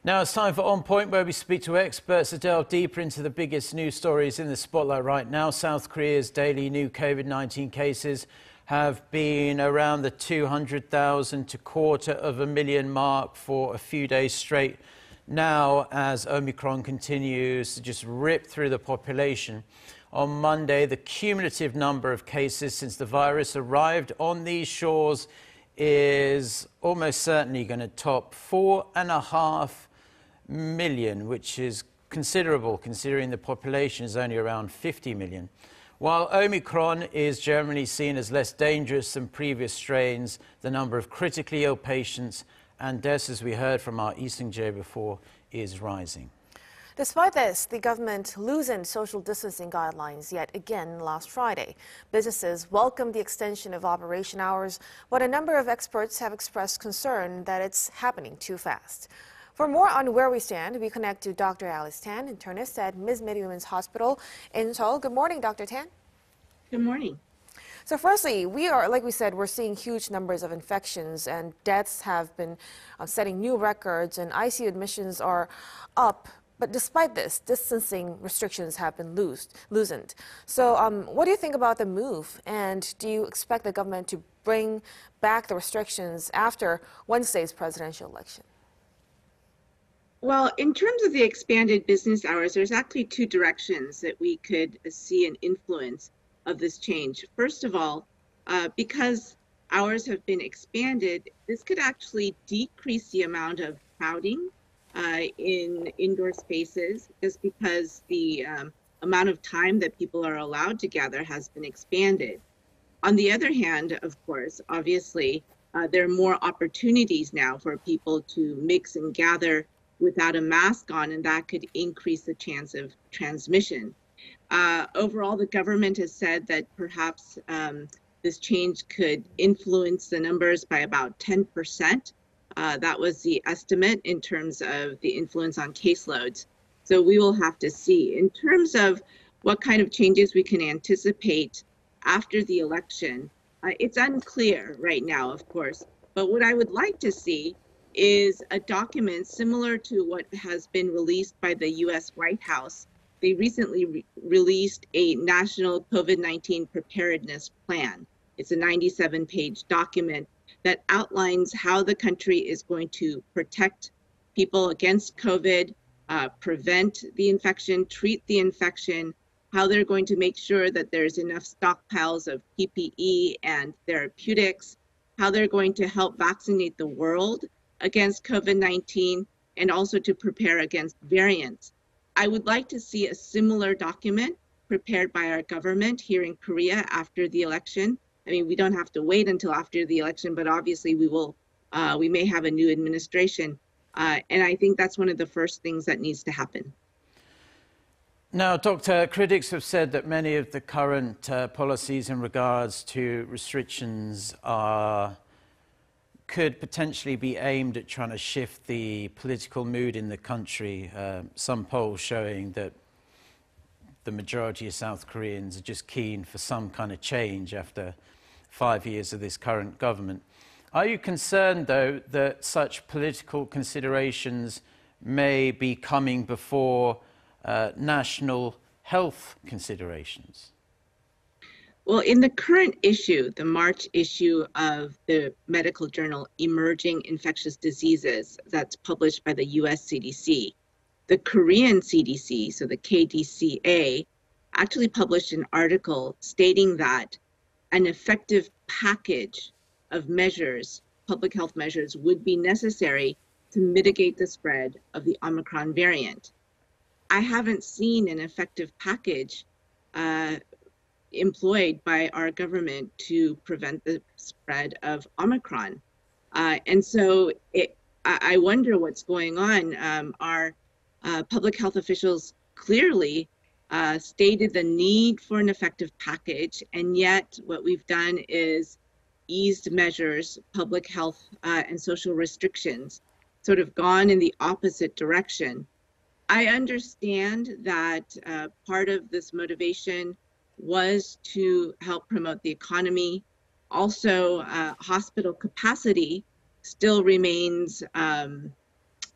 Now it's time for On Point, where we speak to experts to delve deeper into the biggest news stories in the spotlight right now. South Korea's daily new COVID-19 cases have been around the 200,000 to 250,000 mark for a few days straight now, as Omicron continues to just rip through the population. On Monday, the cumulative number of cases since the virus arrived on these shores is almost certainly going to top 4.5 million, which is considerable considering the population is only around 50 million. While Omicron is generally seen as less dangerous than previous strains, the number of critically ill patients and deaths, as we heard from our Eastern J before, is rising. Despite this, the government loosened social distancing guidelines yet again last Friday. Businesses welcomed the extension of operation hours, but a number of experts have expressed concern that it's happening too fast. For more on where we stand, we connect to Dr. Alice Tan, internist at MizMedi Women's Hospital in Seoul. Good morning, Dr. Tan. Good morning. So firstly, like we said, we're seeing huge numbers of infections, and deaths have been setting new records, and ICU admissions are up. But despite this, distancing restrictions have been loosened. So what do you think about the move? And do you expect the government to bring back the restrictions after Wednesday's presidential election? Well, in terms of the expanded business hours, there's actually two directions that we could see an influence of this change. First of all, because hours have been expanded, this could actually decrease the amount of crowding in indoor spaces, just because the amount of time that people are allowed to gather has been expanded. On the other hand, of course, obviously, there are more opportunities now for people to mix and gather without a mask on, and that could increase the chance of transmission. Overall, the government has said that perhaps this change could influence the numbers by about 10%. That was the estimate in terms of the influence on caseloads. So we will have to see. In terms of what kind of changes we can anticipate after the election, it's unclear right now, of course. But what I would like to see is a document similar to what has been released by the U.S. White House. They recently released a national COVID-19 preparedness plan. It's a 97-page document that outlines how the country is going to protect people against COVID, prevent the infection, treat the infection, how they're going to make sure that there's enough stockpiles of PPE and therapeutics, how they're going to help vaccinate the world against COVID-19, and also to prepare against variants. I would like to see a similar document prepared by our government here in Korea after the election. I mean, we don't have to wait until after the election, but obviously we may have a new administration. And I think that's one of the first things that needs to happen. Now, Doctor, critics have said that many of the current policies in regards to restrictions could potentially be aimed at trying to shift the political mood in the country. Some polls showing that the majority of South Koreans are just keen for some kind of change after 5 years of this current government. Are you concerned, though, that such political considerations may be coming before national health considerations? Well, in the current issue, the March issue of the medical journal Emerging Infectious Diseases that's published by the US CDC, the Korean CDC, so the KDCA, actually published an article stating that an effective package of measures, public health measures, would be necessary to mitigate the spread of the Omicron variant. I haven't seen an effective package employed by our government to prevent the spread of Omicron. And so I wonder what's going on. Our public health officials clearly stated the need for an effective package, and yet what we've done is eased measures, public health and social restrictions, sort of gone in the opposite direction. I understand that part of this motivation was to help promote the economy. Also, hospital capacity still remains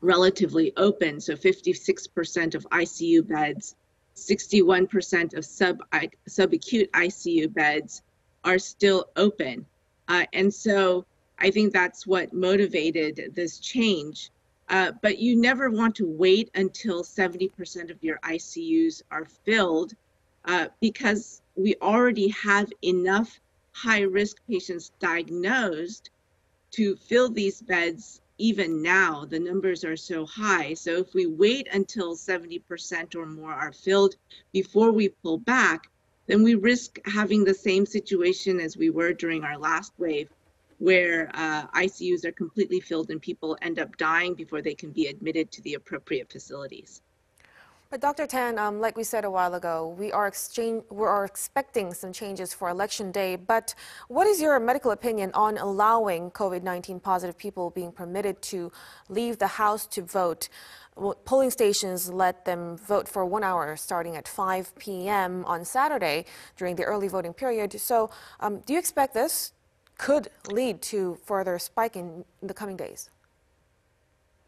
relatively open. So 56% of ICU beds, 61% of subacute ICU beds are still open. And so I think that's what motivated this change. But you never want to wait until 70% of your ICUs are filled because we already have enough high-risk patients diagnosed to fill these beds. Even now, the numbers are so high. So if we wait until 70% or more are filled before we pull back, then we risk having the same situation as we were during our last wave, where ICUs are completely filled and people end up dying before they can be admitted to the appropriate facilities. But Dr. Tan, like we said a while ago, we are expecting some changes for Election Day. But what is your medical opinion on allowing COVID-19 positive people being permitted to leave the house to vote? Polling stations let them vote for 1 hour starting at 5 p.m. on Saturday during the early voting period. So do you expect this could lead to further spike in the coming days?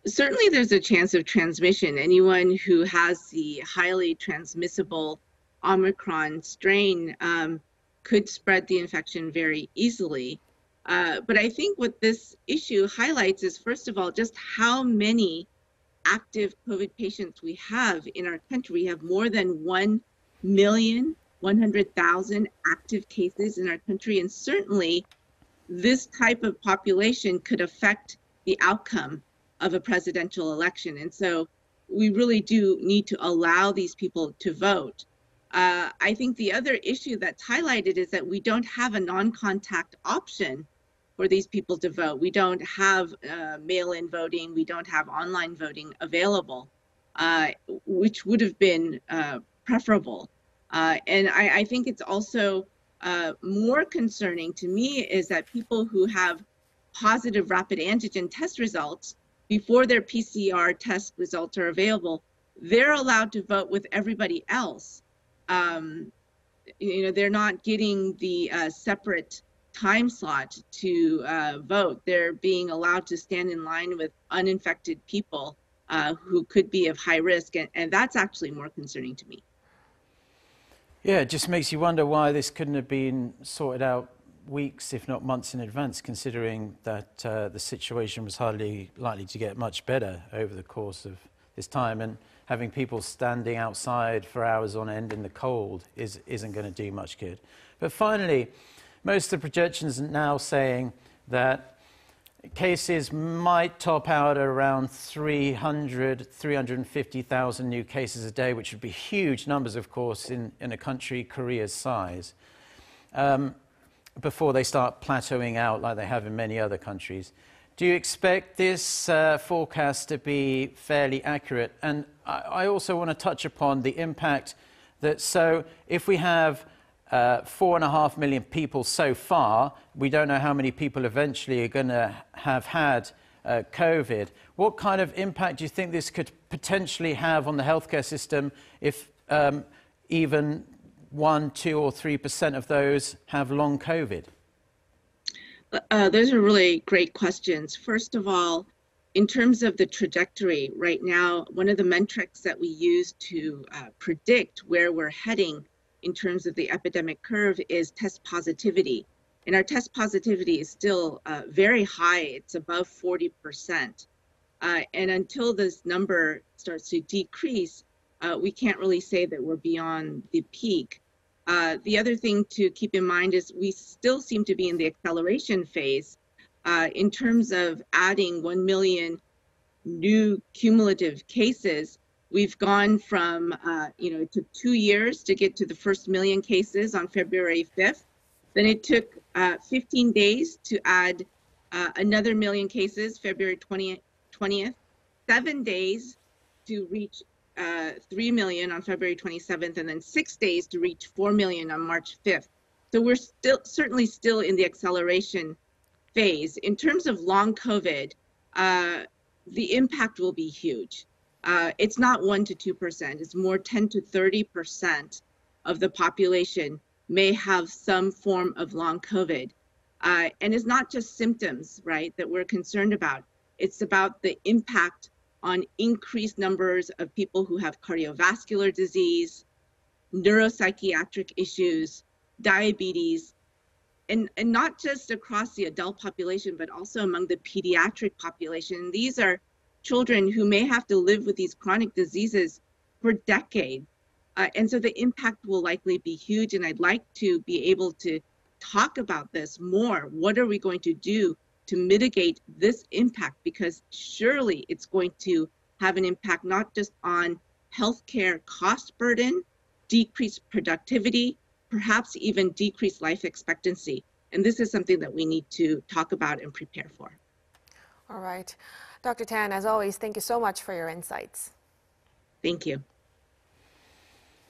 Certainly there's a chance of transmission. Anyone who has the highly transmissible Omicron strain could spread the infection very easily. But I think what this issue highlights is, first of all, just how many active COVID patients we have in our country. We have more than 1,100,000 active cases in our country, and certainly this type of population could affect the outcome of a presidential election. And so we really do need to allow these people to vote. I think the other issue that's highlighted is that we don't have a non-contact option for these people to vote. We don't have mail-in voting. We don't have online voting available, which would have been preferable. And I think it's also more concerning to me is that people who have positive rapid antigen test results before their PCR test results are available, they're allowed to vote with everybody else. They're not getting the separate time slot to vote. They're being allowed to stand in line with uninfected people who could be of high risk, and that's actually more concerning to me. Yeah, it just makes you wonder why this couldn't have been sorted out weeks, if not months in advance, considering that the situation was hardly likely to get much better over the course of this time. And having people standing outside for hours on end in the cold isn't going to do much good. But finally, most of the projections are now saying that cases might top out at around 350,000 new cases a day, which would be huge numbers, of course, in a country Korea's size, before they start plateauing out like they have in many other countries. Do you expect this forecast to be fairly accurate? And I also want to touch upon the impact that, so if we have 4.5 million people so far, we don't know how many people eventually are going to have had COVID. What kind of impact do you think this could potentially have on the healthcare system if even 1%, 2%, or 3% of those have long COVID? Those are really great questions. First of all, in terms of the trajectory right now, one of the metrics that we use to predict where we're heading in terms of the epidemic curve is test positivity. And our test positivity is still very high. It's above 40%. And until this number starts to decrease, we can't really say that we're beyond the peak. The other thing to keep in mind is we still seem to be in the acceleration phase in terms of adding 1 million new cumulative cases. We've gone from, it took 2 years to get to the first million cases on February 5th. Then it took 15 days to add another million cases, February 20th, 7 days to reach 3 million on February 27th, and then 6 days to reach 4 million on March 5th. So we're certainly still in the acceleration phase. In terms of long COVID, the impact will be huge. It's not 1% to 2%, it's more 10 to 30% of the population may have some form of long COVID. And it's not just symptoms, right, that we're concerned about. It's about the impact on increased numbers of people who have cardiovascular disease, neuropsychiatric issues, diabetes, and not just across the adult population, but also among the pediatric population. These are children who may have to live with these chronic diseases for decades. And so the impact will likely be huge. And I'd like to be able to talk about this more. What are we going to do to mitigate this impact? Because surely it's going to have an impact not just on healthcare cost burden, decreased productivity, perhaps even decreased life expectancy. And this is something that we need to talk about and prepare for. All right. Dr. Tan, as always, thank you so much for your insights. Thank you.